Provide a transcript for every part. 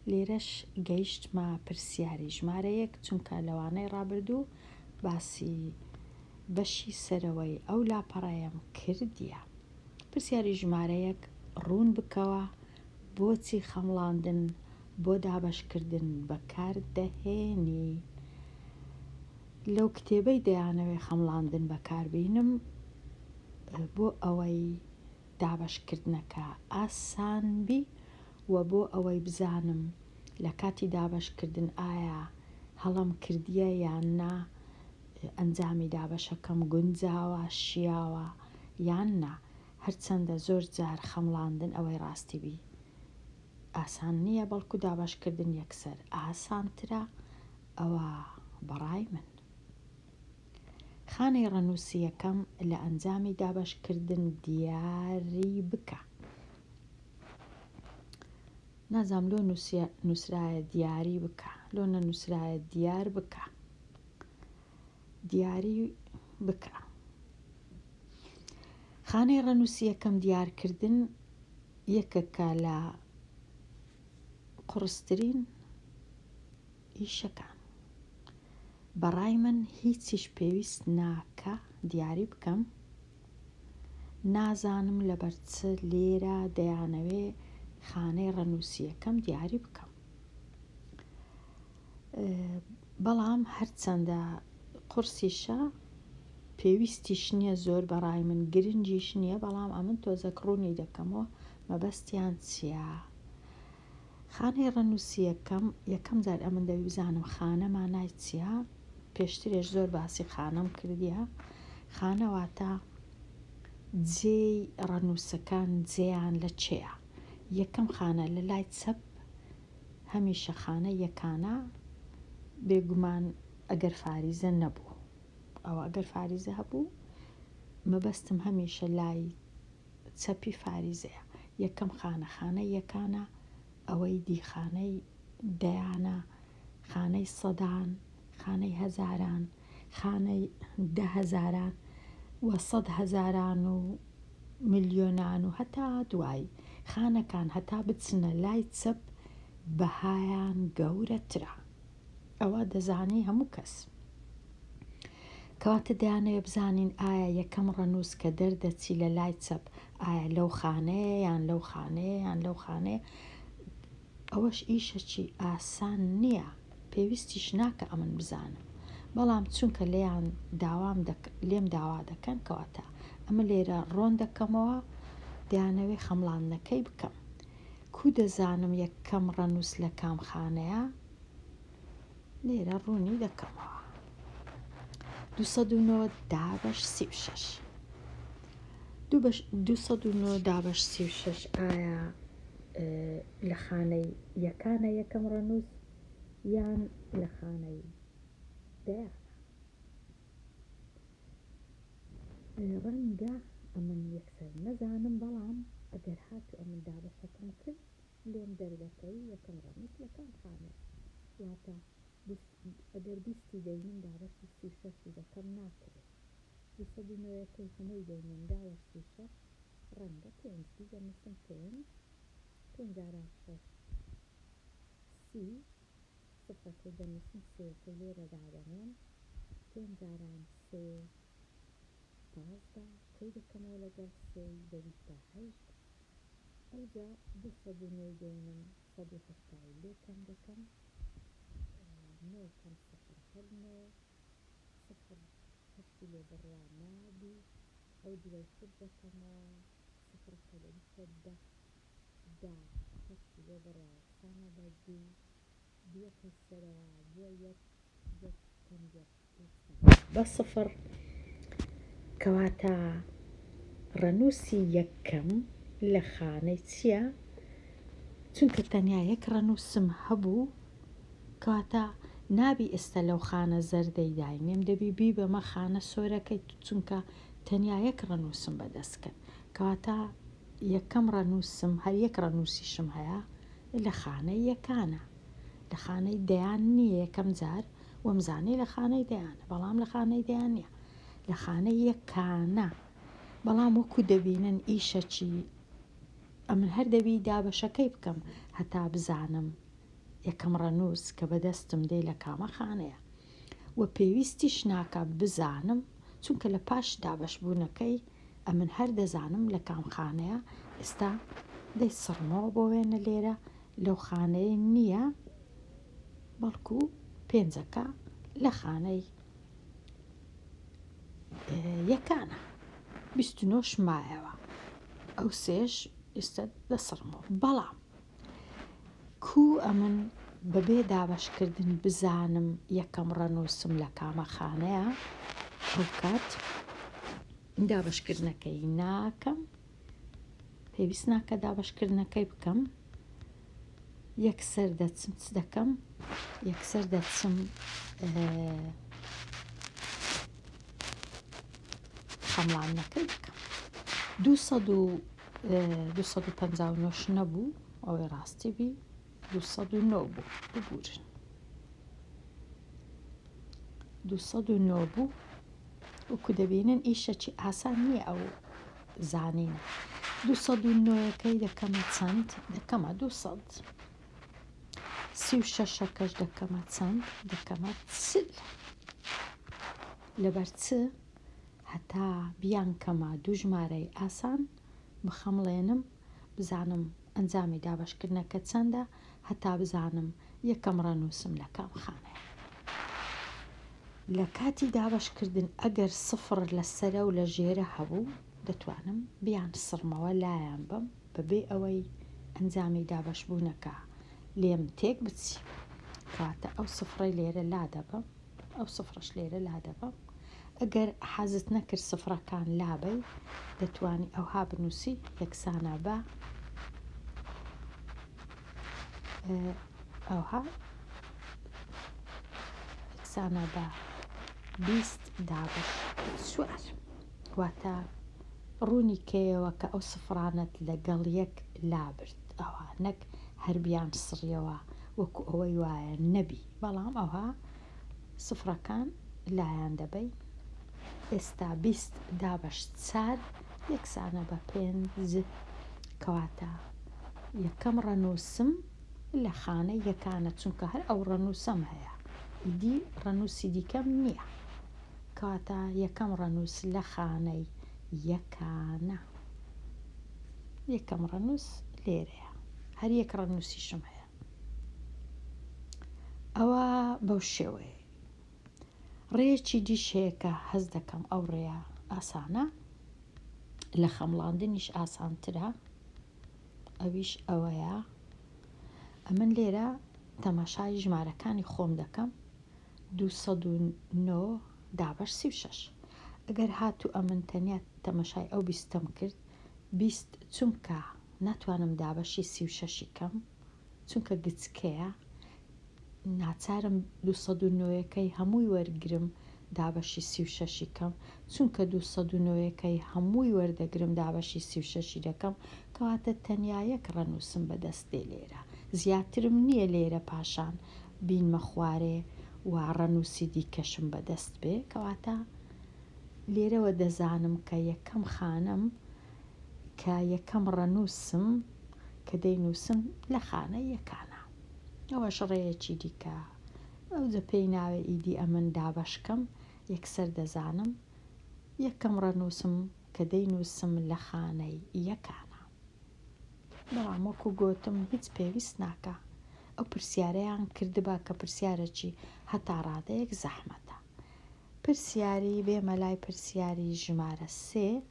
لێرەش گەیشتمە پرسیاری ژمارە 1 چونکە لەوانەی ڕابردوو باسی بەشی سەرەوەی ئەو لاپەڕەیەم کردیە. پرسیاری ژمارە 1 ڕوون بکەوە بۆچی خەمڵاندن بۆ دابەشکردن بەکاردەهێنی. لەو کتێبەی دەیانەوێ خەمڵاندن بەکاربێنم بۆ ئەوەی دابەشکردنەکە ئاسانبی و بۆ ئەوەی بزانم لە کاتی دابەشکردن ئایا هەڵم کردیە یان نا، ئەنجامی دابەشەکەم گونجاوە شیاوە یان نا. هەرچەندە زۆر جار خەمڵاندن ئەوەی ڕاستی بی ئاسان نییە، بەڵکو دابەشکردن یەکسەر ئاسانترە. ئەوە بەڕای من. خانەی ڕەنووسی یەکەم لە ئەنجامی دابەشکردن دیاری بکە. نازام لۆ نووسرایە دیاری بکە، لۆ نەنووسرایە دیار بکە. دیاری بکە. خانەی ڕەنووسی یەکەم دیارکردن یەکێکە لە قورسترین ئیشەکان. بەڕای من هیچیش پێویست ناکە دیاری بکەم. نازانم لەبەرچ لێرە دەیانەوێ خانەی ڕەنووسی یەکەم دیاری بکەم. بەڵام هەرچەندە قورسیشە پێویستیش نییە زۆر، بەڕای من گرنگیش نییە، بەڵام ئەمن تۆزەک ڕوونی دەکەمەوە مەبەستیان چییە. خانەی ڕەنووسی یەکەم جار ئەمن دەوی بزانم خانە مانای چییە. پێشترێش زۆر باسی خانەم کردیە. خانەواتە جێی ڕەنووسەکان جێیان لە چێە. یەکەم خانە لە لای چەپ هەمیشە خانە یەکانە، بێگومان ئەگەر فاریزە نەبوو. ئەوە ئەگەر فاریزە هەبوو مەبەستم هەمیشە لای چەپی فاریزەیە. یەکەم خانە یەکانە، ئەوەی دیخانەی دەیانە، خانەی سەدان، خانەی هەزاران، خانەی 10,000 و 100,000 و ملیۆنان و هەتا دوای خانەکان هەتا بچنە لای چەپ بەهایان گەورەترە. ئەوە دەزانی هەموو کەس. کەواتە دەیانەوێ بزانین ئایا یەکەم ڕەنووس کە دەردەچی لە لای چەپ ئایا لەو خانەیە یان لەو خانەیە یان لەو خانەیە. ئەوەش ئیشەکی ئاسان نییە، پێویستیش ناکە ئەمن بزانم، بەڵام چونکە لێم داوا دەکەن کەواتە ئەمە لێرە ڕۆن دەکەمەوە، دەیانەوێ خەمڵاندنەکەی بکەم. کو دەزانم یەکەم ڕەنووس لە کام خانەیە، لێرە ڕوونی دەکەمەوە. 209 دابەش 36. 209 دابەش 36 ئایا لە خانەی یەکانە یەکەم ڕەنووس یان لە خانەی دەیانە. ڕەنگە ئەمن یەکسەر نەزانم، بەڵام ئەگەر هاتو ئەمن دابەشەکەم کرد لێم دەردەکەی یەکەم ڕەنووس لە کام خانەیە. واتە ئەگەر بیستی دەینم دابەشی 36 دەکەم ناکرێت. 209 هەمووی دەینم دابەش 36 ڕەنگە 5 دەنووسم. 5 جاران 6 30 سفرەکەی دەنووسم 3 لێرە دادەنێن 5 جاران 3 15 کەی دەکەمەوە لەگەڵ 3 دەویستە 8. ئەوجا 209 دێنم 170 لێ کەم دەکەم 9 کەم 0 هەر 9 0 هەشتی لێ بڕوا نابی ئەو دوای خود دەکەمەوە سفرەکە دەویستە 10 هەشتی لێ بڕوا سانە بە 2 یەکەی سەرەوە 2 یەکەم بە 0. کەواتە ڕەنووسی یەکەم لە خانەی چییە؟ چونکە تەنیا یەک ڕەنووسم هەبوو کەواتە نابی ئێستا لەو خانە زەردەی داینێم، دەبی بی بەمە خانە سۆرەکەی، چونکە تەنیا یەک ڕەنووسم بەدەست کرد. کەواتە یەکەم ڕەنووسم هەر یەک ڕەنووسیشم هەیە لە خانەی یەکانە، لە خانەی دەیان نییە. یەکەم جار وەمزانەی لە خانەی دەیانە، بەڵام لە خانەی دەیان نییە، لە خانەی یەکانە. بەڵام وەکو دەبینن ئیشەکی ئەمن هەر دەبی دابەشەکەی بکەم هەتا بزانم یەکەم ڕەنووس کە بەدەستم دێ لە کامە خانەیە و پێویستیش ناکە بزانم چونکە لە پاش دابەشبوونەکەی ئەمن هەر دەزانم لە کام خانەیە ئێستا دەی سڕمەوە بۆ وێنە لێرە لەو خانەیە نییە بەڵکو پێنجەکە لە خانەی یەکانە 29 مایەوە ئەو سێش ئێستا دەسڕمەوە بەڵام ئەمن بەبێ دابەشکردن بزانم یەکەم ڕەنووسم لە کامە خانەیە ئەو کات دابەشکردنەکەی ناکەم پێویست ناکە دابەشکردنەکەی بکەم یەکسەر دەچم چ دەکەم یەکسەر دەچم خەمڵانەکەی بکەم 259 نەبوو ئەوەی ڕاستی بی 209 بوو ببورن 209 بوو وەکو دەبینن ئیشەکی ئاسان نییە ئەو زانینە 209ەکەی دەکەمە چەند دەکەمە 200 36ەکەش دەکەمە چەند دەکەمە چل لەبەر چ هەتا بیان کەمە دوو ژمارەی ئاسان بخەمڵێنم بزانم ئەنجامی دابەشکردنەکە چەندە هەتا بزانم یەکەم ڕەنووسم لە کام خانەیە لە کاتی دابەشکردن ئەگەر سفر لەسەرە و لە ژێرە هەبوو دەتوانم بیان سڕمەوە لایەن بم بەبێ ئەوەی ئەنجامی دابەشبوونەکە لێم تێک بچی کاتە ئەو سفرەی لێرە لا دەبم ئەو سفرەش لێرە لا دەبم ئەگەر حەزت نەکرد سفرەکان لابەی دەتوانی ئەوها بنووسی یەکسانە بە ئەوها یەکسانە بە 20 دابش سوار واتە ڕوونی کێیەوە کە ئەو سفرانت لەگەڵ یەک لابرد ئەوە نەک هەربیان سڕیەوە وەکو ئەوەی وایە نەبی بەڵام ئەوها سفرەکان لایەن دەبەی ئێستا 20 دابش 4 یەکسانە بە 5 کەواتە یەکەم ڕەنووسم لە خانەی یەکانە چونکە هەر ئەو ڕەنووسەم هەیە ئیدی ڕەنووسی دیکەم نییە کەواتە یەکەم ڕەنووس لە خانەی یەکانە یەکەم ڕەنووس لێرەیە هەر یەک ڕەنووسیشم هەیە ئەوە بەو شێوەیە ڕێیەکی دیشەیە کە هەز دەکەم ئەو ڕێیە ئاسانە لە خەمڵاندنیش ئاسانترە ئەویش ئەوەیە ئەمن لێرە تەماشای ژمارەکانی خۆم دەکەم 209 دابش 36 ئەگەر هاتوو ئەمن تەنیا تەماشای ئەو 20م کرد 20 چونکە ناتوانم دابشی 36 کەم چونکە گچکەیە ناچارم 209ەکەی هەمووی وەرگرم دابشی 36 کەم چونکە 209ەکەی هەمووی وەردەگرم دابشی 36 دەکەم کەواتە تەنیا یەک ڕەنووسم بەدەست دێ لێرە زیاترم نییە لێرە پاشان بینمە خوارێ و ڕەنووسی دیکەشم بەدەست بێ کەواتە لێرەوە دەزانم کە یەکەم خانەم کە یەکەم ڕەنووسم کە دەینووسم لە خانە یەکانە ئەوەش ڕێیەکی دیکە ئەو جە پێی ناوێ ئیدی ئەمن دابشکەم یەکسەر دەزانم یەکەم ڕەنووسم کە دەینووسم لە خانەی یەکانە بەڵام وەکو گۆتم هیچ پێویست ناکە ئەو پرسیارەیان کردبا کە پرسیارەکی هەتا ڕادەیەک زەحمەتە پرسیاری بێمە لای پرسیاری ژمارە 3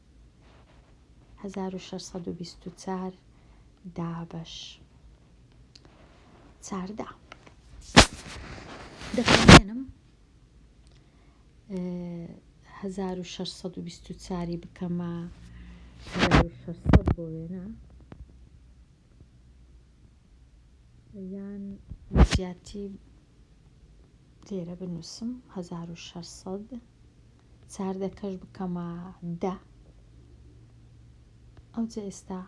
1624 دابش 14 دەخوێنم 1624 بکەمە 1600 بۆ وێنە یان زیاتی لێرە بنووسم 1600 چاردەکەش بکەمە 10 ئەو جە ئێستا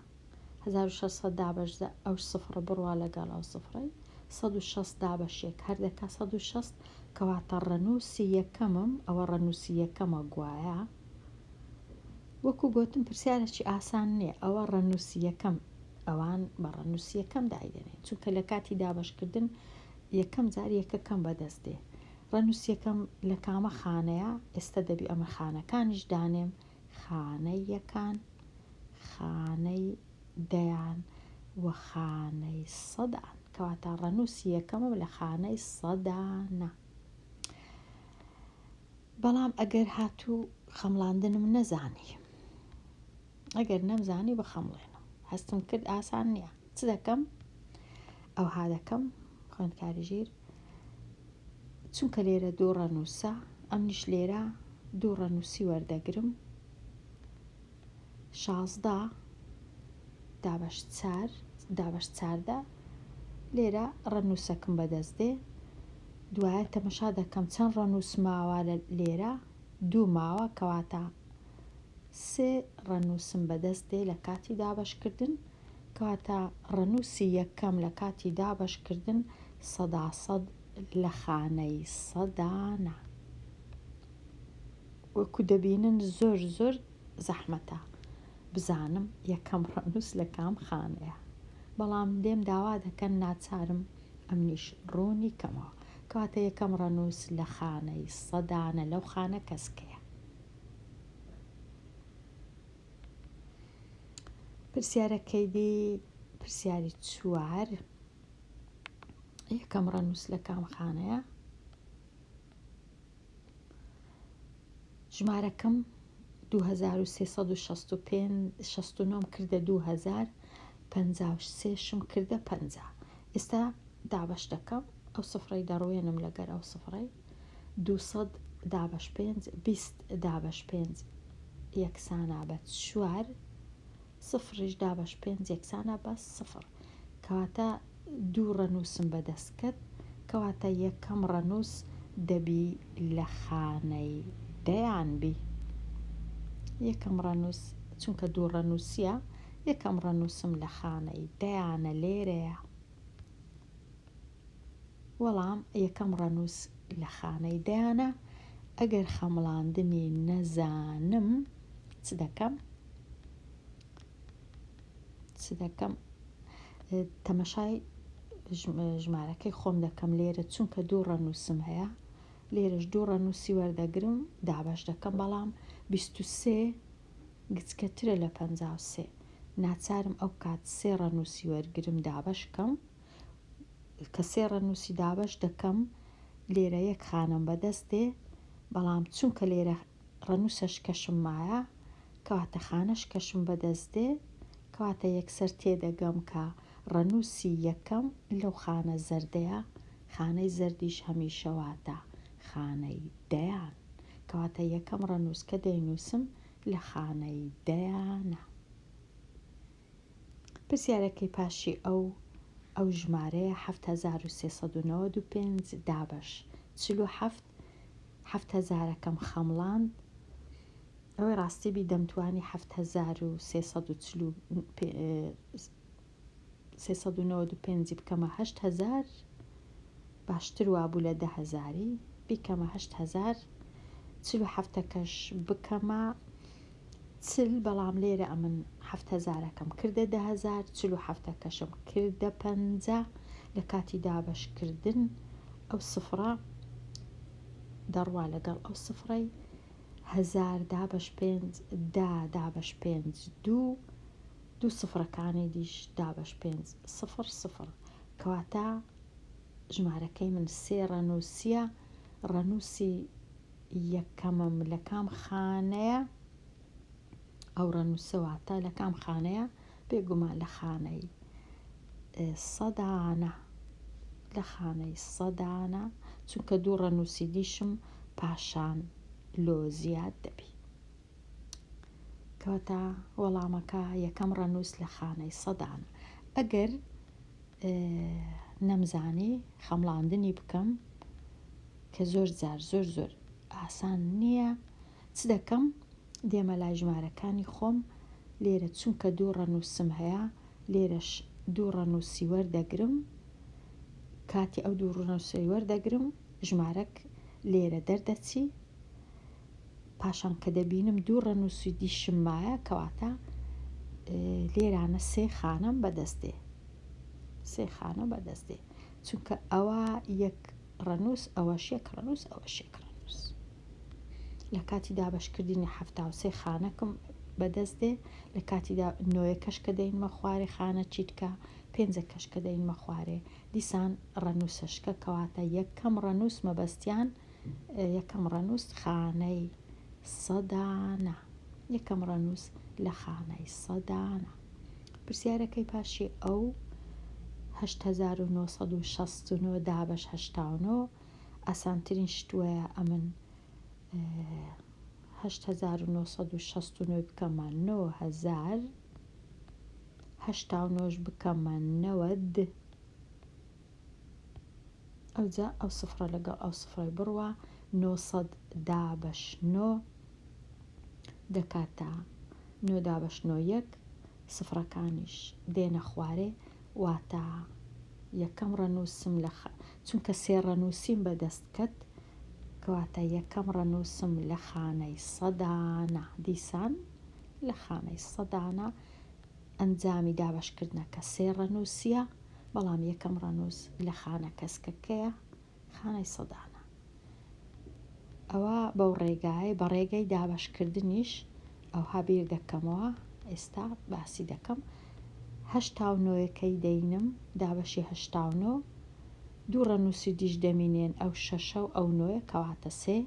1600 دابش ئەو سفرە بڕوا لەگەڵ ئەو سفرەی 160 دابشێک هەردەکە 160 کەواتە ڕەنووسی یەکەمم ئەوە ڕەنووسی یەکەمە گوایە وەکو گۆتم پرسیارێکی ئاسان نییە ئەوە ڕەنووسی یەکەم ئەوان بە ڕەنووسی یەکەم دایدێنێن، چونکە لە کاتی دابشکردن یەکەم جار یەکەکەم بەدەست دێ. ڕەنووسیەکەم لە کامە خانەیە، ئێستا دەبی ئەمە خانەکانیش دانێم، خانەی یەکان، خانەی دەیان و خانەی سەدان، کەواتە ڕەنووسی یەکەمم لە خانەی سەدانە. بەڵام ئەگەر هاتوو خەمڵاندنم نەزانی، ئەگەر نەمزانی بە خەمڵێنم، هەستم کرد ئاسان نییە، چ دەکەم؟ ئەو ها دەکەم خوێندکاری ژیر، چونکە لێرە دوو ڕەنووسە، ئەمنیش لێرە دوو ڕەنووسی وەردەگرم، 16 دابەش چاردە، لێرە ڕەنووسەکەم بەدەست دێ، دوایە تەمەشا دەکەم چەند ڕەنووس ماوە لێرە، دوو ماوە، کەواتە 3 ڕەنووسم بەدەست دێ لە کاتی دابشکردن، کەواتە ڕەنووسی یەکەم لە کاتی دابشکردن 100% لە خانەی سەدانە. وەکو دەبینن زۆر زۆر زەحمەتە بزانم یەکەم ڕەنووس لە کام خانەیە، بەڵام لێم داوا دەکەن ناچارم ئەمنیش ڕوونی کەمەوە، کەواتە یەکەم ڕەنووس لە خانەی سەدانە، لەو خانە کەسکەیە. پرسیارەکەی دی پرسیاری 4، یەکەم ڕەنووس لە کام خانەیە؟ ژمارەکەم 2365 کردە 2000، 53 کردە 50. ئێستا دابش دەکەم، ئەو سفرەی دەڕوێنم لەگەر ئەو سفرەی، 200 دابش 5، 20 دابش 5 یەکسانە بە 4، سفریش دابش 5 یەکسانە بە 0، کەواتە دوو ڕەنووسم بەدەست کرد، کەواتە یەکەم ڕەنووس دەبی لە خانەی دەیان بی. یەکەم ڕەنووس چونکە دوو ڕەنووسیە، یەکەم ڕەنووسم لە خانەی دەیانە، لێرەیە. وەڵام یەکەم ڕەنووس لە خانەی دەیانە، ئەگەر خەمڵاندنی نەزانم چ دەکەم؟ تەمەشای ژمارەکەی خۆم دەکەم لێرە، چونکە دوو ڕەنووسم هەیە، لێرەش دوو ڕەنووسی وەردەگرم، دابش دەکەم، بەڵام 23 گچکەترە لە 53، ناچارم ئەو کات 3 ڕەنووسی وەرگرم دابشکەم، کە 3 ڕەنووسی دابش دەکەم، لێرە یەک خانم بەدەست دێ، بەڵام چونکە لێرە ڕەنووسەش کەشم مایە، کەواتە خانەش کەشم بەدەست دێ، کەواتە یەکسەر تێدەگەم کە ڕەنووسی یەکەم لەو خانە زەردەیە، خانەی زەردیش هەمیشەواتە خانەی دەیان، کەواتە یەکەم ڕەنووس کە دەینووسم لە خانەی دەیانە. پرسیارەکەی پاشی ئەو ژمارەیە 7395 دابش 47، 7000ەکەم خەمڵاند، ئەوەی ڕاستی بی دەمتوانی 7395 بکەمە 8000، باشتر وابوو لە 10000، بیکەمە 8000، 47ەکەش بکەمە 40، بەڵام لێرە ئەمن 7000ەکەم کردە 10000، 47ەکەشم کردە 50. لە کاتی دابشکردن ئەو سفرە دەڕوا لەگەڵ ئەو سفرەی 1000 دابش 5 دابش 5 دوو سفرەکانی دیش دابش 5 0، کەواتە ژمارەکەی من 3 ڕەنووسیە، ڕەنووسی یەکەمم لە کام خانەیە، ئەو ڕەنووسەواتە لە کام خانەیە؟ بێگومان لە خانەی سەدانە، لە خانەی سەدانە، چونکە دوو ڕەنووسی دیشم پاشان لۆ زیاد دەبی، کەواتە وەڵامەکە یەکەم ڕەنووس لە خانەی سەدانە. ئەگەر نەمزانی خەمڵاندنی بکەم، کە زۆر ئاسان نییە، چ دەکەم؟ دێمە لای ژمارەکانی خۆم، لێرە چونکە دوو ڕەنووسم هەیە، لێرەش دوو ڕەنووسی وەردەگرم، کاتی ئەو دوو ڕەنووسی وەردەگرم، ژمارەک لێرە دەردەچی، پاشان کە دەبینم دوو ڕەنووسی دیشم مایە، کەواتە لێرانە سێ خانەم بەدەستێ، سێ خانە بەدەستێ، چونکە ئەوە یەک ڕەنووس، ئەوەش یەک ڕەنووس، ئەوەش یەک ڕەنووس. لە کاتی دابەشکردنی 73 خانەکەم بەدەست دێ، لە کاتی نۆیەکەش کە دەینمە خوارێ خانە چیتکە، پێنجەکەش کە دەینمە خوارێ دیسان ڕەنووسەشکە، کەواتە یەکەم ڕەنووس مەبەستیان یەکەم ڕەنووس خانەی سەدانە، یەکەم ڕەنووس لە خانەی سەدانە. پرسیارەکەی پاشی ئەو 8969 دابش 89 ئاسانترین شتووەیە ئەمن 8969 بکەمە 9000 89 بکەمە 90 ئەوجا ئەو سفرە لەگەڵ ئەو سفرەی بڕوە 900 دابش 9 دەکاتە 9 دابش 91 سفرەکانیش دێنە خوارێ، واتە یەکەم ڕەنووسم چونکە سێ ڕەنووسیم بەدەست کەت، کەواتە یەکەم ڕەنووسم لە خانەی سەدانە، دیسان لە خانەی سەدانە ئەنجامی دابشکردنەکە سێ ڕەنووسیە، بەڵام یەکەم ڕەنووس لە خانە کەسکەکەیە خانەی سەدانە. ئەوە بەو ڕێگایە، بە ڕێگەی دابشکردنیش ئەوها بیر دەکەمەوە، ئێستا باسی دەکەم. 89ەکەی دەینم دابەشی 89 دوو ڕەنووسی دیش دەمینێن، ئەو شەشە و ئەو نۆیە، کەواتە سێ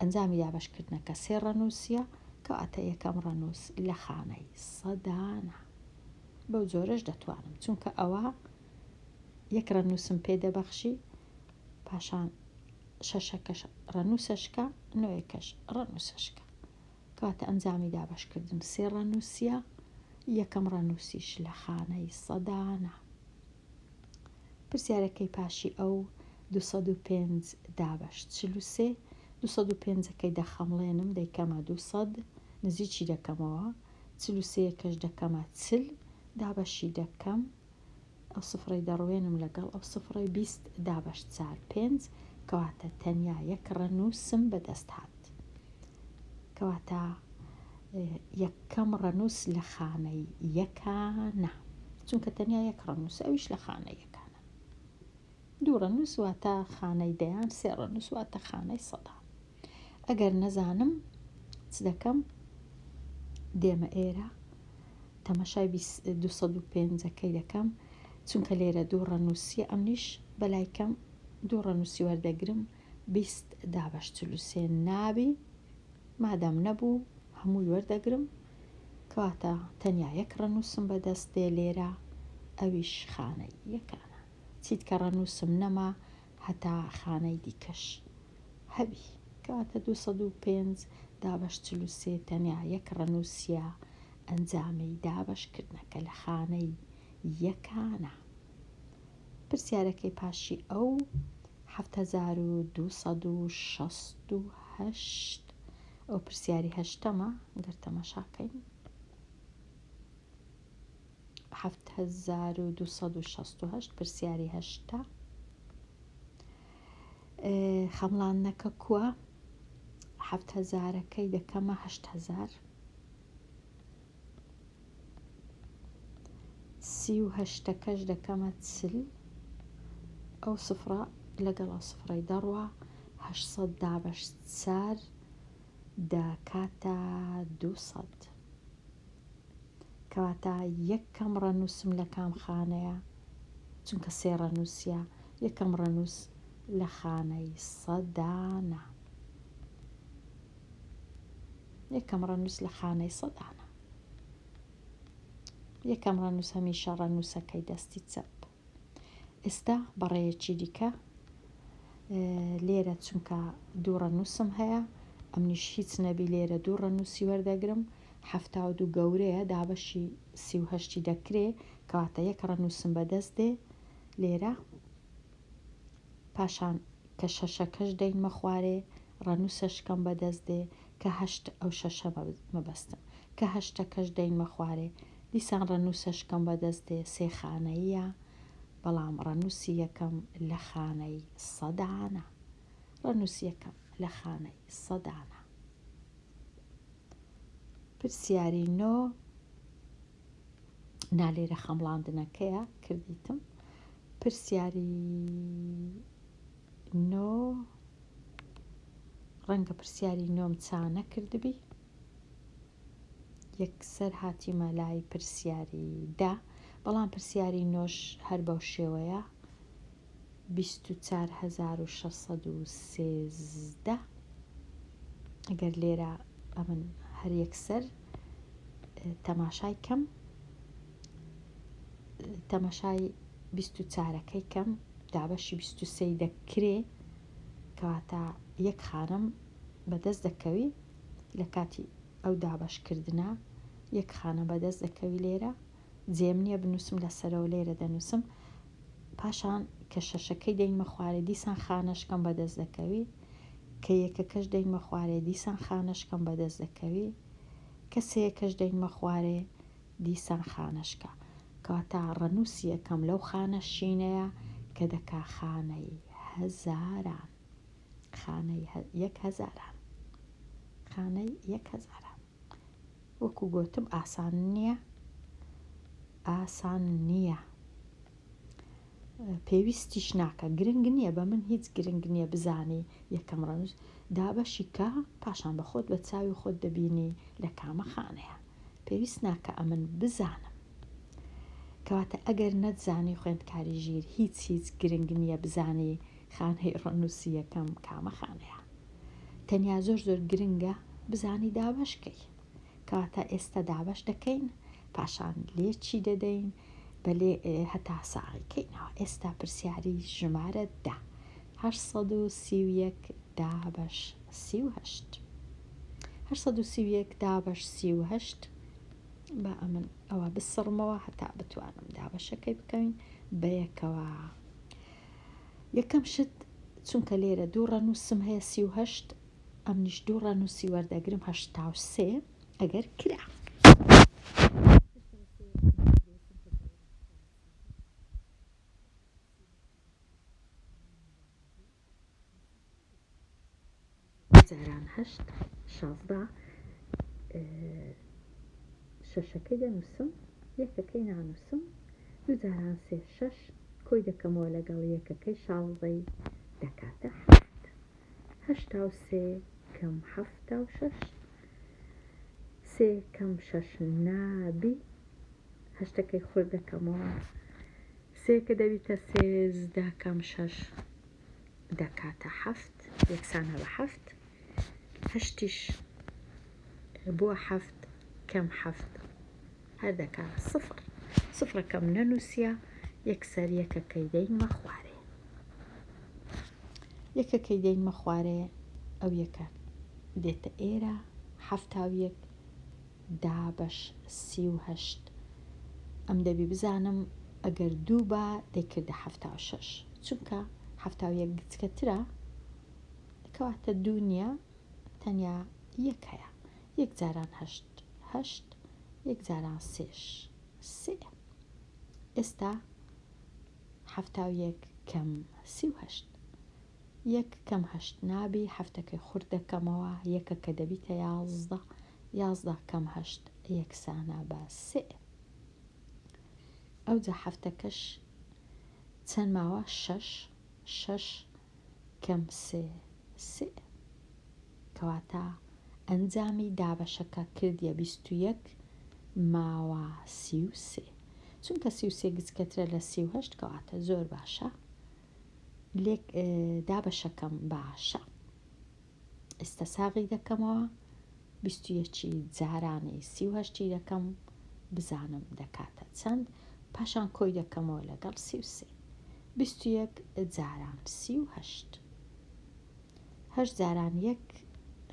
ئەنجامی دابشکردنەکە سێ ڕەنووسیە، کەواتە یەکەم ڕەنووس لە خانەی سەدانە. بەو جۆرەش دەتوانم، چونکە ئەوە یەک ڕەنووسم پێدەبەخشی، پاشان شەشەکەش ڕەنووسەشکە، نۆیەکەش ڕەنووسەشکە، کەواتە ئەنجامی دابشکردن سێ ڕەنووسیە، یەکەم ڕەنووسیش لە خانەی سەدانە. پرسیارەکەی پاشی ئەو 205 دابش 43 205ەکەی دەخەمڵێنم، دەیکەمە 200 نزیکی دەکەمەوە، 43کەش دەکەمە 40 دابەشی دەکەم، ئەو سفرەی دەڕوێنم لەگەڵ ئەو سفرەی 20 دابش 45 کەواتە تەنیا یەک ڕەنووسم بەدەست هات، کەواتە یەکەم ڕەنووس لە خانەی یەکانە، چونکە تەنیا یەک ڕەنووس، ئەویش لە خانەی یەکانە. دوو ڕەنووس واتە خانەی دەیان، سێ ڕەنووس واتە خانەی سەدان. ئەگەر نەزانم چ دەکەم، دێمە ئێرە تەمەشای 205ەکەی دەکەم، چونکە لێرە دوو ڕەنووسیە، ئەمنیش بەلایکەم دوو ڕەنووسی وەردەگرم، 20 دابش 43 نابی، مادەم نەبوو هەمووی وەردەگرم، کەواتە تەنیا یەک ڕەنووسم بەدەست دێ لێرە، ئەویش خانەی یەکانە، چیت کە ڕەنووسم نەما هەتا خانەی دیکەش هەبی، کەواتە 205 دابش 43 تەنیا یەک ڕەنووسیە، ئەنجامی دابشکردنەکە لە خانەی یەکانە. پرسیارەکەی پاشی ئەو 7268 ئەو پرسیاری هەشتەمە، گەر تەماشاکەین 7268 پرسیاری هەشتە. خەمڵانەکە کووە؟ 7000ەکەی دەکەمە 8000 38ەکەش دەکەمە 40 ئەو سفرە لەگەڵ ئەو سفرەی دەڕوە 800 دابش 4 دەکاتە 200، کەواتە یەکەم ڕەنووسم لە کام خانەیە، چونکە سێ ڕەنووسیە، یەکەم ڕەنووس لە خانەی سەدانە، یەکەم ڕەنووس لە خانەی سەدانە. یەکەم ڕەنووس هەمیشە ڕەنووسەکەی دەستی چەپ. ئێستا بەڕێیەکی دیکە لێرە چونکە دوو ڕەنووسم هەیە، ئەمنیش هیچ نەبی لێرە دوو ڕەنووسی وەردەگرم، 72 گەورەیە دابەشی 38 دەکرێ، کەواتە یەک ڕەنووسم بەدەست دێ لێرە، پاشان کە شەشەکەش دەینمە خوارێ ڕەنووسەشکەم بەدەست دێ، کە هەشت ئەو شەشە مەبەستم، کە هەشتەکەش دەینمە خوارێ دیسان ڕەنووسەشکەم بەدەست دێ، سێ خانەیە، بەڵام ڕەنووسی یەکەم لە خانەی سەدانە، ڕەنووسی یەکەم لە خانەی سەدانە. پرسیاری نۆ نالێرە خەمڵاندنەکەیە کردیتم پرسیاری نۆ ڕەنگە پرسیاری نۆم چانە کردبی یەکسەر هاتیمە لای پرسیاری دا بەڵام پرسیاری نۆش هەر بەو شێوەیە 24,613 ئەگەر لێرە ئەمن هەر یەکسەر تەماشای کەم تەماشای 24ەکەی کەم دابەشی 23 دەکرێ کەواتە یەک خانم بەدەست دەکەوی لە کاتی ئەو دابشکردنە یەک خانە بەدەست دەکەوی لێرە جێم نییە بنووسم لەسەرەوە لێرە دەنووسم پاشان کە شەشەکەی دەیمە خوارێ دیسان خانەشکەم بەدەست دەکەوی کە یەکەکەش دەیمە خوارێ دیسان خانەشکەم بەدەست دەکەوی کە سەیەکەش دەیمە خوارێ دیسان خانەشکە کەواتە ڕەنووسی یەکەم لەو خانە شینەیە کە دەکا خانەی هەزاران خانەی 1,000 خانەی 1,000 وەکو گوتم ئاسان نییە پێویستیش ناکە گرنگ نییە بە من هیچ گرنگ نییە بزانی یەکەم ڕەنووس دابەشی کە پاشان بە خۆت بە چاوی خۆت دەبینی لە کامە خانەیە پێویست ناکە ئەمن بزانم کەواتە ئەگەر نەتزانی خوێندکاری ژیر هیچ گرنگ نییە بزانی خانەی ڕەنووسی یەکەم کامە خانەیە تەنیا زۆر گرنگە بزانی دابشکەی کەواتە ئێستا دابش دەکەین پاشان لێ چی دەدەین بەلێ هەتا ساغیکەینەوە ئێستا پرسیاری ژمارە 831 دابش 38 831 دابش 38 بە ئەمن ئەوە بسڕمەوە هەتا بتوانم دابشەکەی بکەین بە یەکەوە یەکەم شت چونکە لێرە دوو ڕەنووسم هەیە 38 ئەمنیش دوو ڕەنووسی وەردەگرم 83 ئەگەر کرا جاران 8 16 شەشەکەی دەنووسم یەکەکەی نانووسم دو جاران 3 6 کۆی دەکەمەوە لەگەڵ یەکەکەی 16 دەکاتە 83 کەم 76 3 کەم 6 نابی هەشتەکەی خورد دەکەمەوە 3 کە دەبیتە 13 کەم 6 دەکاتە 7 یەکسانە بە 7 هەشتیش بووە 7 کەم 7 هەر دەکاتە 0 سفرەکەم نەنووسیە یەکسەر یەکەکەی دەیمە خوارێ یەکەکەی دەیمە خوارێ ئەو یەکە دێتە ئێرە 71 دابش 38 ئەم دەبی بزانم ئەگەر دوو بە دەیکردە 76 چونکە 71 گچکەترە کەواتە دوو نییە تەنیا یەک هەیە یەک جاران 8 8 یەک جاران 3 ئێستا 71 کەم 38 یەک کەم 8 نابی هەفتەکەی خورد دەکەمەوە یەکەکە دەبیتە 11 11 کەم 8 یەکسانە بە 3 ئەوجا هەفتەکەش چەند ماوە 6 6 کەم 3 کەواتە ئەنجامی دابەشەکە کردیە 21 ماوە 33 چونکە 33 گچکەترە لە 38 کەواتە زۆر باشە لێک دابەشەکەم باشە ئێستا ساغی دەکەمەوە 21 جارانی 38 دەکەم بزانم دەکاتە چەند پاشان کۆی دەکەمەوە لەگەڵ 33 21 جاران 38 8 جاران 1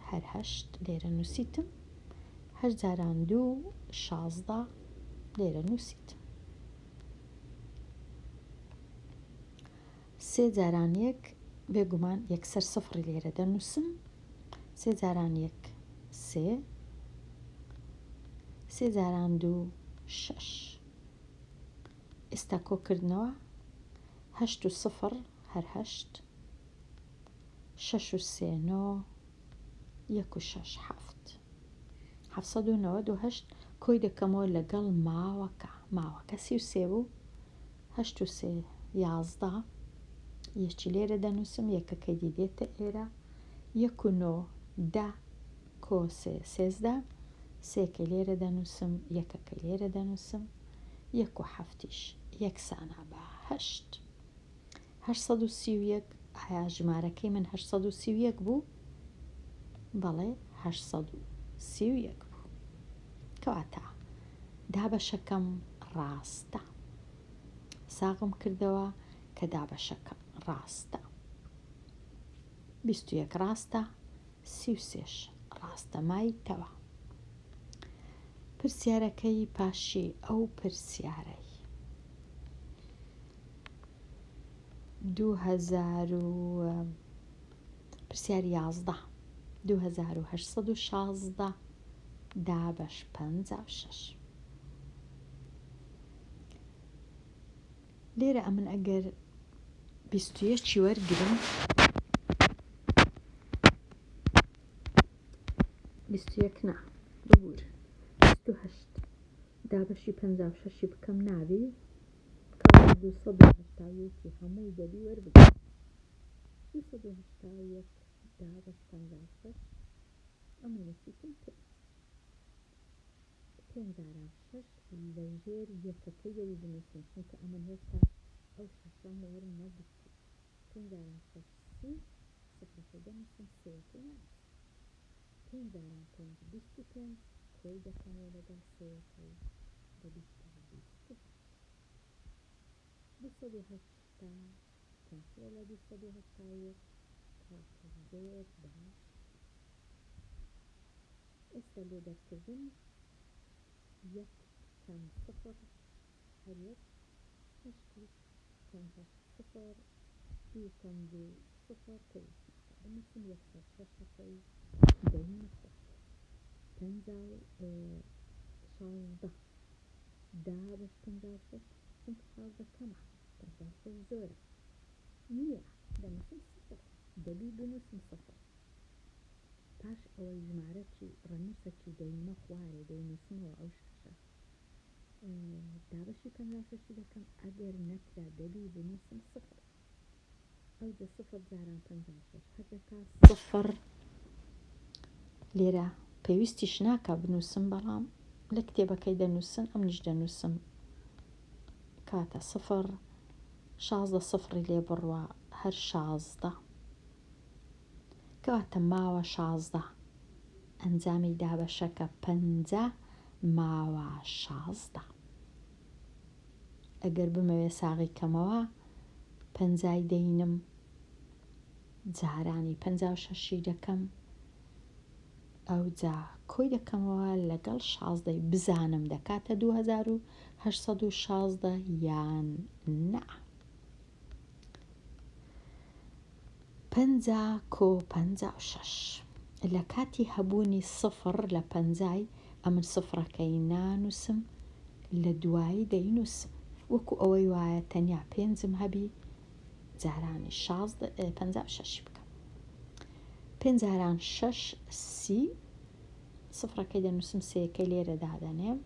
هەر 8 لێرە نووسیتم 8 جاران 2 16 لێرە نووسیتم 3 جاران 1 بێگومان یەکسەر سفری لێرە دەنووسم 3 جاران 1 3 3 جاران 2 6 ئێستا کۆکردنەوە 8 و 0 هەر 8 6 و 3 9 1 و 6 7 798 کۆی دەکەمەوە لەگەڵ ماوەکە ماوەکە 33 بوو 8 و 3 11 یەکی لێرە دەنووسم یەکەکەی دیدێتە ئێرە 1 و 9 10 کۆ 3 13 سێکەی لێرە دەنووسم یەکەکەی لێرە دەنووسم 1 و 7 یەکسانە بە 8 831 ئایا ژمارەکەی من 831 بوو؟ بەڵێ 831 بوو. کەواتە دابەشەکەم ڕاستە. ساغم کردەوە کە دابەشەکەم ڕاستە. 21 ڕاستە 33 ڕاستە مایتەوە. پرسیارەکەی پاشی ئەو پرسیارەی 2000 پرسیاری 11 2816 دابەش 56 لێرە ئەمن ئەگەر 21 وەرگرم 21 نا ببوور 28 دابەشی 56 بکەم ناوی 281 هەمووی دەبی وەربگرم 281 دابەش 56 ئەمە نووسیتم پێ 506 لەژێر یەکەکەی دەبی بنووسم چونکە ئەمە هێشتا ئەو شەشەم وەرم نەگرتی 506 سفرەکەی دەنووسم سێەکەی نانووسم 505 25 کۆی دەکەمەوە لەگەڵ سێەکەی بە 28 280 کەمترە لە 281 کاتە زۆر باش. ئێستا لێ دەرکردن 1 کەم 0 هەر 1 8 کەم 0 2 کەم 2 0 پێویست ناکە بنووسم 106ەکەی دەینە خۆت 16 دابەش 56 چونکە 16 کەمە 56 زۆرە نییە دەنووسم 0 دەبی بنووسم 0 پاش ئەوەی ژمارەی ڕەنووسەکی دەینمە خوارێ دەینووسمەوە ئەو شەشە دابەشی 56 دەکەم ئەگەر نەکرا دەبی بنووسم 0 ئەوجە 0 جاران 56 هەرێکا 0 لێرە پێویستیش ناکە بنووسم بەڵام لە کتێبەکەی دەنووسن ئەمنیش دەنووسم کاتە 0 16 سفری لێ بڕوە هەر 16 کەواتە ماوە 16 ئەنجامی دابەشەکە 50 ماوە 16 ئەگەر بمەوێ ساغی کەمەوە 50 دەینم جارانی 56 دەکەم ئەو جا کۆی دەکەمەوە لەگەڵ 16 بزانم دەکاتە 2816 یان نا 50 کۆ 56 لە کاتی هەبوونی 0 لە 50 ئەمن سفرەکەی نانووسم لە دوایی دەینووسم وەکو ئەوەی وایە تەنیا پێنجم هەبی جارانی 56 بکەم 5 جاران 6 30 سفرەکەی دەنووسم سێکەی لێرە دادەنێم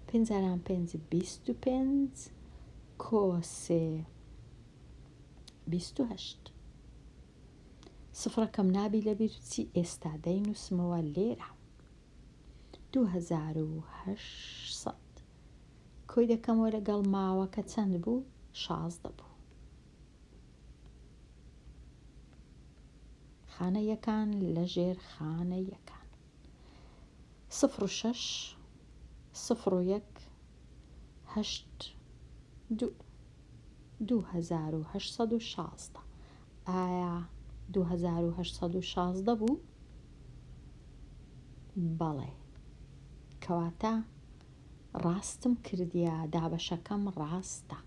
5 جاران 5 25 کۆ 3 28 سفرەکەم نابی لەبیر چی ئێستا دەینووسمەوە لێرە 2800 کۆی دەکەمەوە لەگەڵ ماوەکە چەند بوو 16 بوو خانە یەکان لەژێر خانە یەکان 0 و 6 0 و 1 8 2 2816 ئایا 2816 بوو؟ بەڵێ کەواتە ڕاستم کردیە دابەشەکەم ڕاستە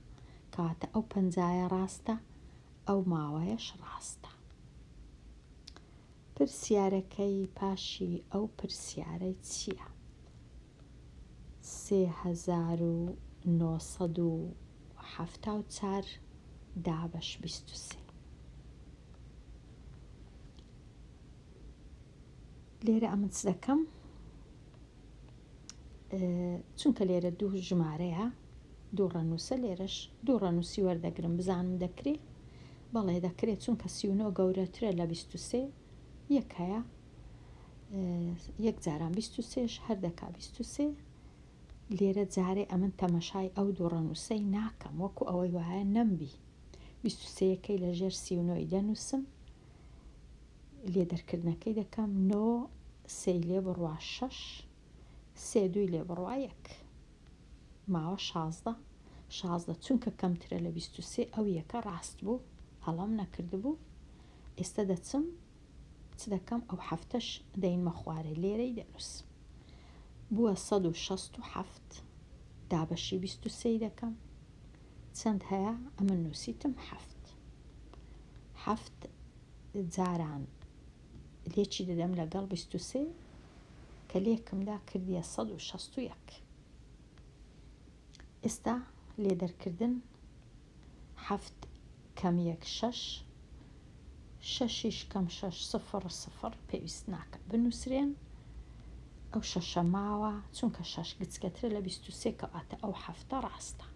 کەواتە ئەو 50 ڕاستە ئەو ماوەیەش ڕاستە پرسیارەکەی پاشی ئەو پرسیارەی چییە؟ 3974 دابەش 23 لێرە ئەمە چ دەکەم چونکە لێرە دوو ژمارەیە دوو ڕەنووسە لێرەش دوو ڕەنووسی وەردەگرم بزانم دەکرێت بەڵێ دەکرێت چونکە 39 گەورەترە لە 23 یەک هەیە یەک جاران 23ش هەر دەکا 23 لێرە جارێ ئەمن تەمەشای ئەو دوو ڕەنووسەی ناکەم وەکو ئەوەی وایە نەمبی 23ەکەی لەژێر 39 دەنووسم لێ دەرکردنەکەی دەکەم 9 3 لێ بڕوا 6 3 2 لێ بڕوا 1 ماوە 16 چونکە کەمترە لە 23 ئەو یەکە ڕاست بوو هەڵام نەکردبوو ئێستا دەچم چ دەکەم ئەو هەفتەش دەینمە خوارێ لێرەی دەنووسم بووە 167 دابەشی 23 دەکەم چەند هەیە ئەمە نووسیتم هەفت جاران لێکی دەدەم لەگەڵ 23 کە لێکمدا کردیە 161 ئێستا لێ دەرکردن 7 کەم 1 6 6 کەم 6 0 0 پێویست ناکە بنووسرێن ئەو شەشە ماوە چونکە 6 گچکەترە لە 23 کەواتە ئەو هەفتە ڕاستە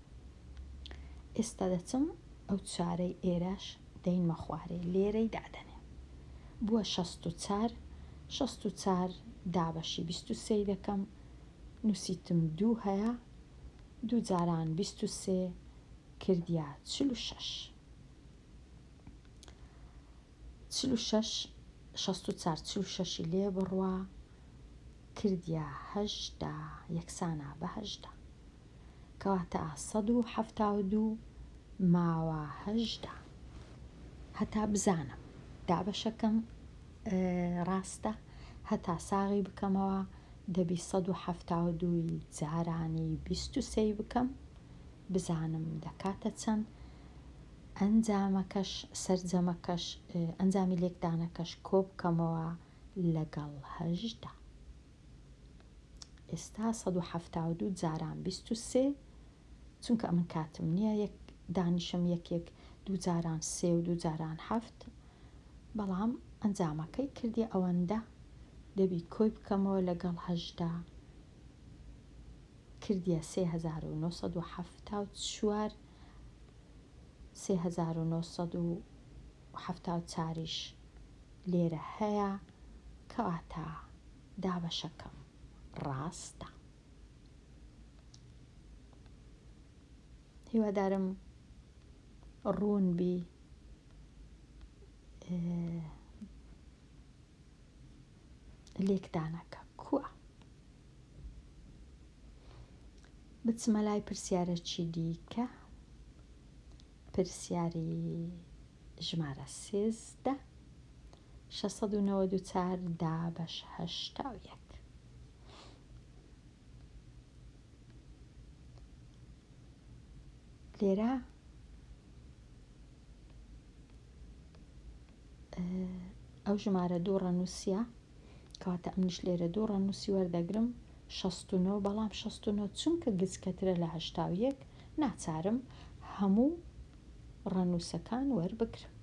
ئێستا دەچم ئەو چارەی ئێرەش دەینمە خوارێ لێرەی دادەنێ بووە 64 دابەشی 23 دەکەم نووسیتم 2 هەیە دوو جاران 23 کردیا 46 46 لێ بڕوا کردیا 8 یەکسانە بە 8 کەواتە 172 ماوە 8 هەتا بزانم دابەشەکەم ڕاستە هەتا ساغی بکەمەوە دەبی 172 جارانی 23 بکەم بزانم دەکاتە چەند ئەنجامەکەش سەرجەمەکەش ئەنجامی لێکدانەکەش کۆ بکەمەوە لەگەڵ 8 ئێستا 172 جاران 23 چونکە ئەمن کاتم نییە یەک دانیشم یەکێک دوو جاران 3 و دوو جاران 7 بەڵام ئەنجامەکەی کردی ئەوەندە دەبی کۆی بکەمەوە لەگەڵ 8 کردیە 3974 3974ش لێرە هەیە کەواتە دابەشەکەم ڕاستە هیوادارم ڕوون بی لێکدانەکە کووە بچمە لای پرسیارەکی دیکە پرسیاری ژمارە 13 694 دابەش 81 لێرە ئەو ژمارە دوو ڕەنووسیە کەواتە ئەمنیش لێرە دوو ڕەنووسی وەردەگرم 69 بەڵام 69 چونکە گچکەترە لە 81 ناچارم هەموو ڕەنووسەکان وەربگرم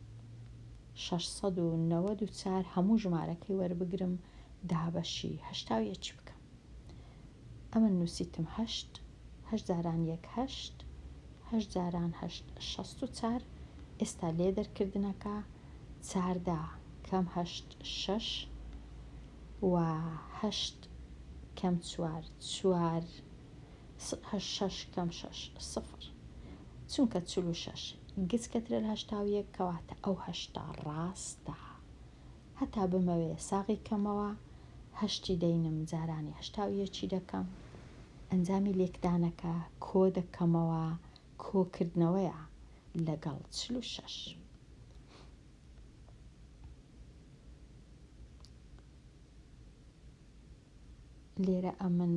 694 هەموو ژمارەکەی وەربگرم دابەشی 81 بکەم ئەمە نووسیتم 8 جاران 1 8 جاران 8 64 ئێستا لێ دەرکردنەکە 14 کەم 8 6 و 8 کەم 4 6 کەم 6 0 چونکە 46 گچکەترە لە 81 کەواتە ئەو 8 ڕاستە هەتا بمەوێ ساغی کەمەوە 8 دەینم جارانی 81 دەکەم ئەنجامی لێکدانەکە کۆ دەکەمەوە کۆکردنەوەیە لەگەڵ 46 لێرە ئەمن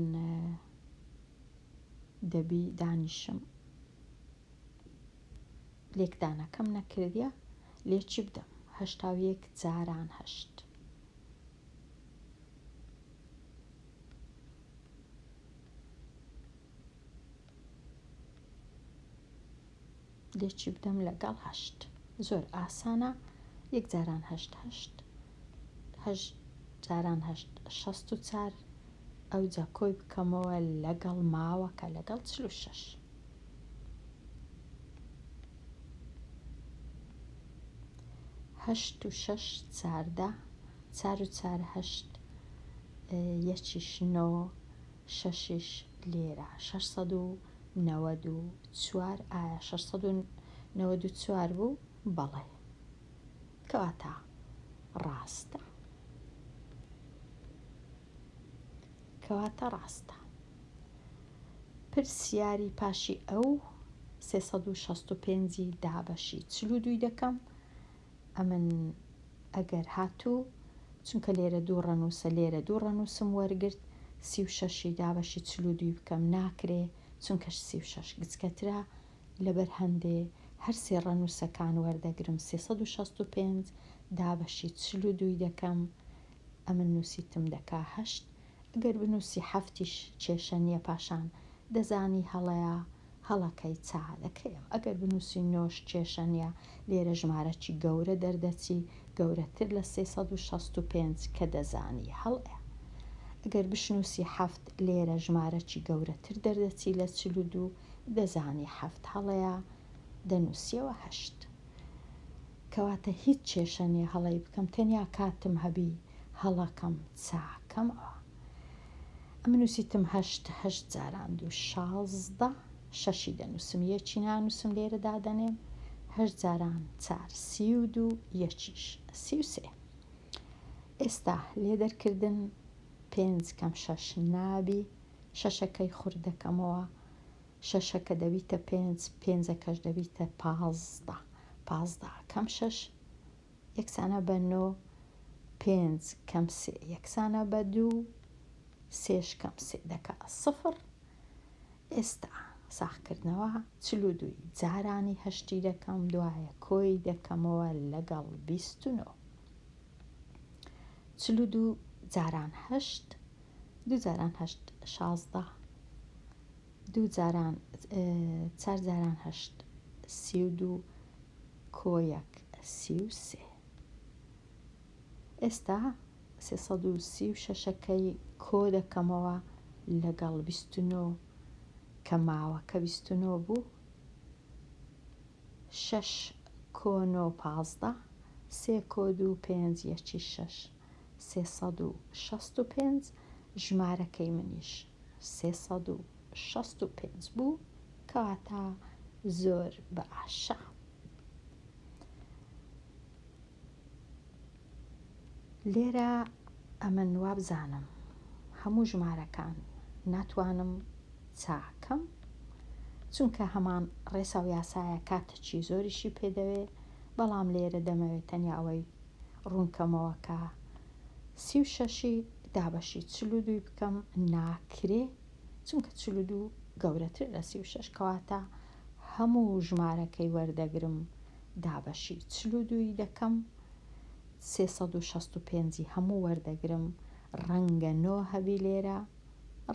دەبی دانیشم لێکدانەکەم نەکردیە لێکی بدەم 81 جاران 8 لێکی بدەم لەگەڵ 8 زۆر ئاسانە 1 جاران 8 جاران 64 ئەو جا کۆی بکەمەوە لەگەڵ ماوەکە لەگەڵ 46 هەشت و شەش چاردە، چار و چار هەشت، یەکیش نۆ، شەشیش لێرە 694. ئایا 694 بوو؟ بەڵێ، کەواتە ڕاستە. پرسیاری پاشی ئەو 365 دابەشی 42 دەکەم. ئەمن ئەگەر هاتوو، چونکە لێرە دوو ڕەنووسە، لێرە دوو ڕەنووسم وەرگرت، 36 دابەشی 42 بکەم ناکرێ، چونکەش 36 گچکەترا، لەبەر هەندێ هەر سێ ڕەنووسەکان وەردەگرم. 365 دابەشی 42 دەکەم، ئەمن نووسیتم دەکا 8. ئەگەر بنووسی 7یش کێشە نییە، پاشان دەزانی هەڵەیە، هەڵەکەی چا دەکەم. ئەگەر بنووسی 9ش کێشە نییە، لێرە ژمارەی گەورە دەردەچی، گەورەتر لە 365 کە دەزانی هەڵەیە. ئەگەر بشنووسی 7 لێرە ژمارەی گەورەتر دەردەچی لە 42، دەزانی 7 هەڵەیە، دەنووسیەوە 8. کەواتە هیچ کێشە نییە هەڵەی بکەم، تەنیا کاتم هەبی هەڵەکەم چاکەمەوە. ئەمە نووسیتم 8 جاران 2 16، شەشی دەنووسم، یەکی نانووسم، لێرە دادەنێم 8 جاران 4 32، یەکیش 33. ئێستا لێدەرکردن 5 کەم 6 نابی، شەشەکەی خورد دەکەمەوە، شەشەکە دەبیتە 5، 5ەکەش دەبیتە 15. 15 کەم 6 یەکسانە بە 9، 5 کەم 3 یەکسانە بە 2، 3 کەم 3 دەکا 0. ئێستا ساختکردنەوە 42 جارانی هەشتی دەکەم، دوایە کۆی دەکەمەوە لەگەڵ 29. 42 جاران 8، 2 جاران 8 16، 2 جاران 4 جاران 8 32، کۆیەک 33. ئێستا 336ەکەی کۆ دەکەمەوە لەگەڵ 29 کە ماوەکە 29 بوو، 6 کۆ 9 15، 3 کۆ 2 5، یەکی 6 365. ژمارەکەی منیش 365 بوو، کەواتە زۆر باشە. لێرە ئەمن وابزانم هەموو ژمارەکان ناتوانم چاکەم، چونکە هەمان ڕێسا و یاسایە کاتەکی زۆریشی پێدەوێ، بەڵام لێرە دەمەوێت تەنیا ئەوەی ڕوونکەمەوە کە 36 دابەشی 42 بکەم، ناکرێ، چونکە 42 گەورەتر لە 36، کەواتە هەموو ژمارەکەی وەردەگرم، دابەشی 42 دەکەم، 365 هەموو وەردەگرم، ڕەنگە 9 هەبی لێرە،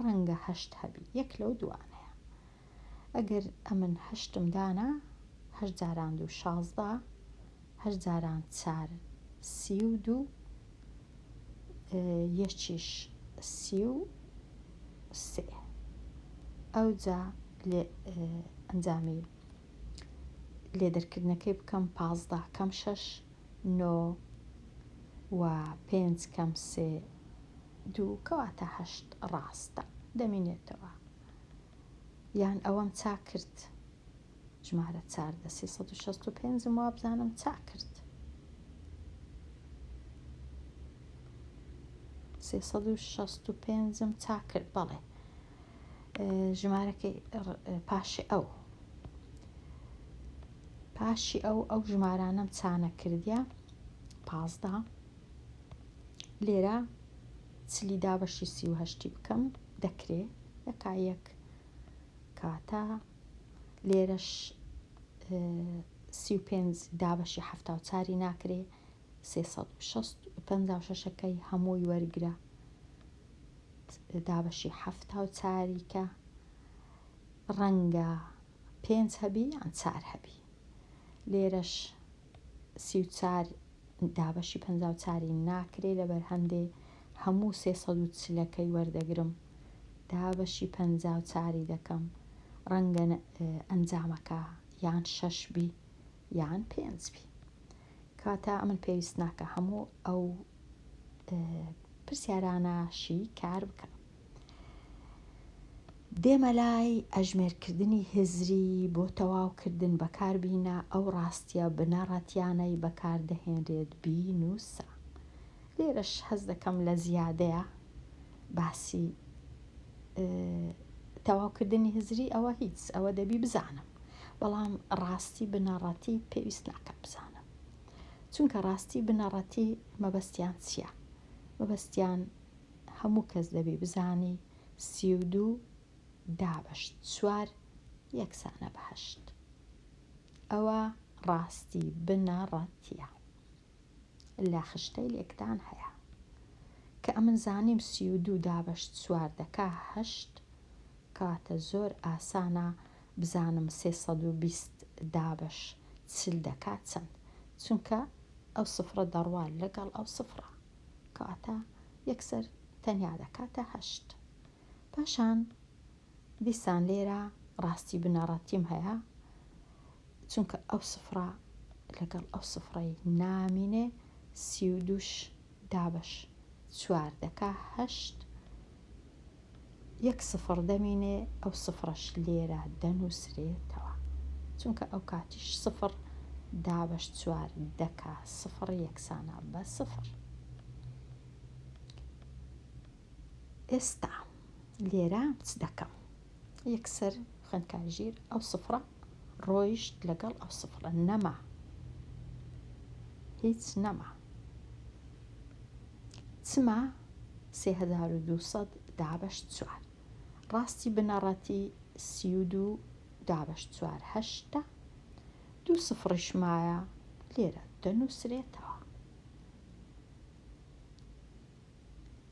ڕەنگە 8 هەبی، یەک لەو دوانەیە. ئەگەر ئەمن 8م دانا، 8 جاران 2 16، 8 جاران 4 32، یەکیش 33. ئەوجا ئەنجامی لێدەرکردنەکەی بکەم 15 کەم 6 9 و 5 کەم 3 2، کەواتە 8 ڕاستە، دەمێنێتەوە. یان ئەوەم چاک کرد، ژمارە 4 365م وابزانم چاک کرد. 365م چاک کرد، بەڵێ. ژمارەکەی پاشی ئەو ژمارانەم چانە کردیا 15. لێرە چلی دابەشی 38 بکەم، دەکرێ، یەکا یەک، کاتە لێرەش 35 دابەشی 74 ناکرێ، 356ەکەی هەمووی وەرگرە، دابەشی 74 کە ڕەنگە 5 هەبی یان 4 هەبی. لێرەش 34 دابەشی 54 ناکرێ، لەبەر هەندێ هەموو 340ەکەی وەردەگرم، دابەشی 54 دەکەم، ڕەنگە ئەنجامەکە یان 6 بی یان 5 بی، کاتە ئەمن پێویست ناکە هەموو ئەو پرسیارانەشی کار بکە. دێمە لای ئەژمێرکردنی هزری بۆ تەواوکردن بەکاربینە ئەو ڕاستیە بنەڕەتیانەی بەکاردەهێنرێت بینووسە. لێرەش هەز دەکەم لە زیادەیە باسی تەواوکردنی هزری ئەوە هیچ ئەوە دەبی بزانم، بەڵام ڕاستی بنەڕەتی پێویست ناکە بزانم، چونکە ڕاستی بنەڕەتی مەبەستیان چییە؟ مەبەستیان هەموو کەس دەبی بزانی 32 دابەشت 4 یەکسانە بە 8. ئەوە ڕاستی بنەڕەتیە. لە خشتەی لێکدان هەیە کە ئەمن زانیم 32 دابەشت 4 دەکا 8، کاتە زۆر ئاسانە بزانم 320 دابەش 40 دەکات چەند، چونکە ئەو سفرە دەڕوات لەگەڵ ئەو سفرە، کاتە یەکسەر تەنیا دەکاتە 8. پاشان دیسان لێرە ڕاستی بنەڕەتیم هەیە، چونکە ئەو سفرە لەگەڵ ئەو سفرەی نامینێ 32 دابەش 4 دەکا 8، یەک سفر دەمینێ ئەو سفرەش لێرە دەنووسرێتەوە، چونکە ئەو کاتیش سفر دابەش 4 دەکا سفر یەکسانە بە سفر. ئێستا لێرە چ دەکەم؟ یەکسەر خوێندکارژیر ئەو سفرە ڕۆیشت لەگەڵ ئەو سفرە، نەما هیچ نەما، چما 3200 دابەشت 4. ڕاستی بنەڕەتی 32 دابەشت 4 8، 2 سفرش مایە لێرە دەنووسرێتەوە.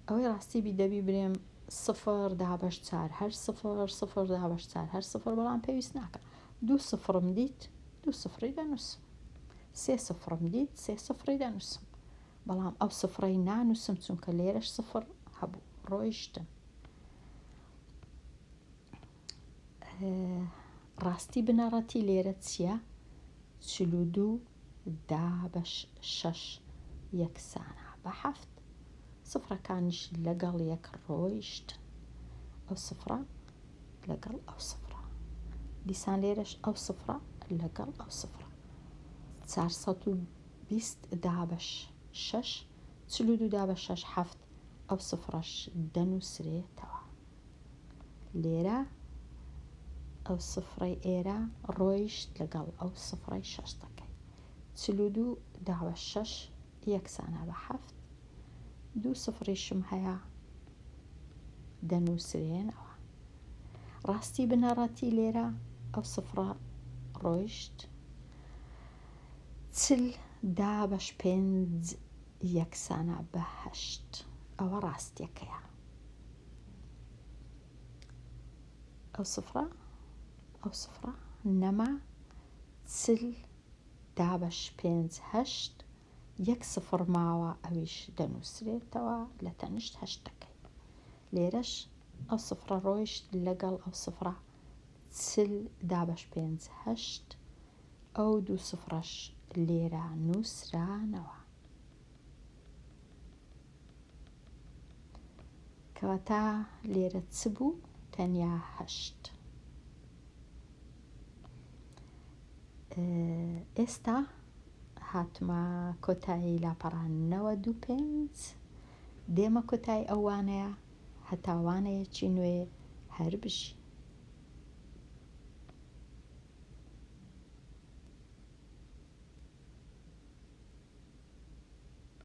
ئەوەی ڕاستی بیدەبی برێم 0 دابەشت 4 8 0 0 دابەشت 4 8 0، بەڵام پێویست ناکە. 2 سفرم دیت 2 سفری دەنووسم، 3 سفرم دیت 3 سفری دەنووسم، بەڵام ئەو سفرەی نانووسم چونکە لێرەش سفر هەبوو ڕۆیشتن. ڕاستی بنەڕەتی لێرە چییە؟ 42 دابەش 6 یەکسانە بە 7. سفرەکانیش لەگەڵ یەک ڕۆیشتن، ئەو سفرە لەگەڵ ئەو سفرە، دیسان لێرەش ئەو سفرە لەگەڵ ئەو سفرە. 420 دابەش 6 42 دابەش 6 7، ئەو سفرەش دەنووسرێتەوە. لێرە ئەو سفرەی ئێرە ڕۆیشت لەگەڵ ئەو سفرەی 6 دەکەی. 42 دابەش 6 یەکسانە بە 7، 2 سفریشم هەیە دەنووسرێنەوە. ڕاستی بنەڕەتی لێرە ئەو سفرە ڕۆیشت 40 دابەش 5 یەکسانە بە 8. ئەوە ڕاستیەکەیە. ئەو سفرە نەما 40 دابەش 5 8، یەک سفر ماوە ئەویش دەنووسرێتەوە لە تەنیشت 8 دەکەی. لێرەش ئەو سفرە ڕۆیشت لەگەڵ ئەو سفرە 40 دابەش 5 8، ئەو 2 سفرەش لێرە نووسرانەوە. کەواتە لێرە چ بوو؟ تەنیا 8. ئێستا هاتمە کۆتایی لاپەڕانەوە 2-5، دێمە کۆتایی ئەوانەیە هەتاوانەیەکی نوێ هەر بژی.